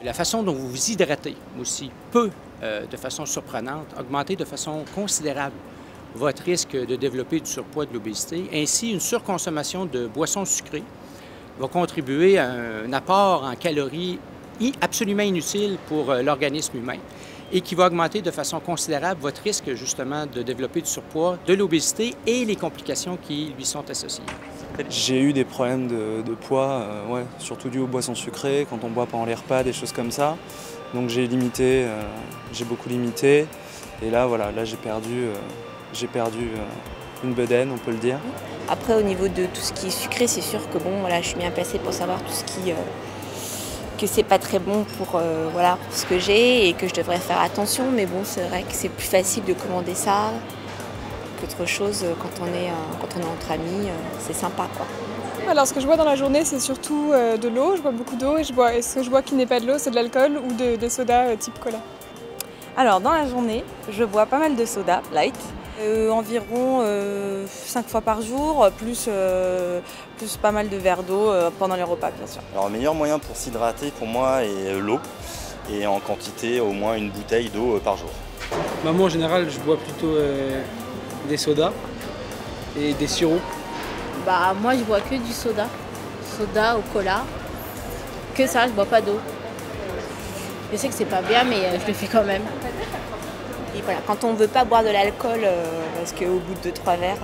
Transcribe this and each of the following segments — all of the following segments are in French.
La façon dont vous vous hydratez aussi peut, de façon surprenante, augmenter de façon considérable votre risque de développer du surpoids, de l'obésité. Ainsi, une surconsommation de boissons sucrées va contribuer à un apport en calories absolument inutile pour l'organisme humain et qui va augmenter de façon considérable votre risque justement de développer du surpoids, de l'obésité et les complications qui lui sont associées. J'ai eu des problèmes de poids, ouais, surtout dû aux boissons sucrées, quand on boit pendant les repas, des choses comme ça. Donc j'ai limité, j'ai beaucoup limité. Et là, voilà, là j'ai perdu une bedaine, on peut le dire. Après, au niveau de tout ce qui est sucré, c'est sûr que bon, voilà, je suis bien placée pour savoir tout ce qui que c'est pas très bon pour, voilà, pour ce que j'ai et que je devrais faire attention. Mais bon, c'est vrai que c'est plus facile de commander ça qu'autre chose quand on est entre amis. C'est sympa, quoi. Alors, ce que je bois dans la journée, c'est surtout de l'eau. Je bois beaucoup d'eau et ce que je bois qui n'est pas de l'eau, c'est de l'alcool ou des sodas type cola. Alors, dans la journée, je bois pas mal de soda light. Environ 5 fois par jour, plus pas mal de verres d'eau pendant les repas, bien sûr. Alors, le meilleur moyen pour s'hydrater, pour moi, est l'eau. Et en quantité, au moins une bouteille d'eau par jour. Moi, en général, je bois plutôt des sodas et des sirops. Moi, je bois que du soda. Soda ou cola. Que ça, je bois pas d'eau. Je sais que c'est pas bien, mais je le fais quand même. Et voilà, quand on ne veut pas boire de l'alcool, parce qu'au bout de 2-3 verres,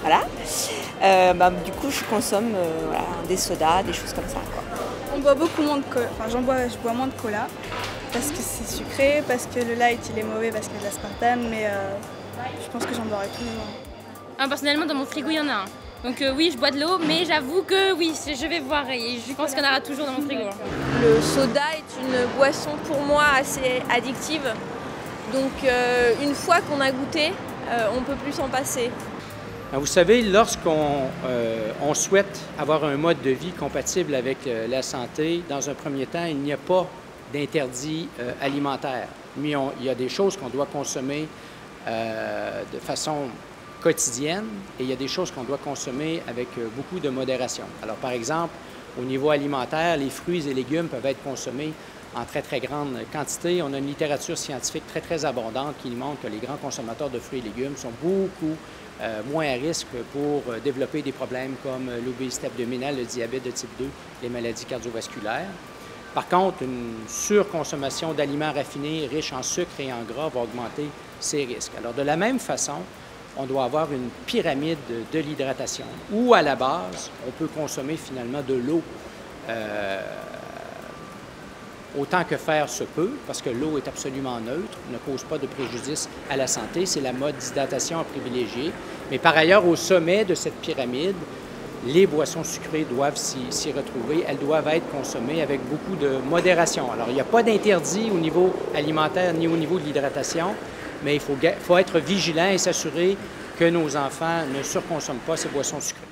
voilà, du coup je consomme voilà, des sodas, des choses comme ça, quoi. On boit beaucoup moins de cola, enfin je bois moins de cola, parce que c'est sucré, parce que le light il est mauvais, parce qu'il y a de l'aspartame, mais je pense que j'en boirai tous les mois. Personnellement, dans mon frigo, il y en a un. Donc oui, je bois de l'eau, mais j'avoue que oui, je vais voir et je pense qu'il y en aura toujours dans mon frigo. Le soda est une boisson pour moi assez addictive. Donc une fois qu'on a goûté, on ne peut plus s'en passer. Vous savez, lorsqu'on souhaite avoir un mode de vie compatible avec la santé, dans un premier temps, il n'y a pas d'interdit alimentaire. Mais il y a des choses qu'on doit consommer de façon quotidienne et il y a des choses qu'on doit consommer avec beaucoup de modération. Alors, par exemple, au niveau alimentaire, les fruits et légumes peuvent être consommés en très, très grande quantité. On a une littérature scientifique très, très abondante qui nous montre que les grands consommateurs de fruits et légumes sont beaucoup moins à risque pour développer des problèmes comme l'obésité abdominale, le diabète de type 2, les maladies cardiovasculaires. Par contre, une surconsommation d'aliments raffinés riches en sucre et en gras va augmenter ces risques. Alors, de la même façon, on doit avoir une pyramide de l'hydratation où, à la base, on peut consommer finalement de l'eau autant que faire se peut, parce que l'eau est absolument neutre, ne cause pas de préjudice à la santé. C'est la mode d'hydratation à privilégier. Mais par ailleurs, au sommet de cette pyramide, les boissons sucrées doivent s'y retrouver. Elles doivent être consommées avec beaucoup de modération. Alors, il n'y a pas d'interdit au niveau alimentaire ni au niveau de l'hydratation, mais il faut être vigilant et s'assurer que nos enfants ne surconsomment pas ces boissons sucrées.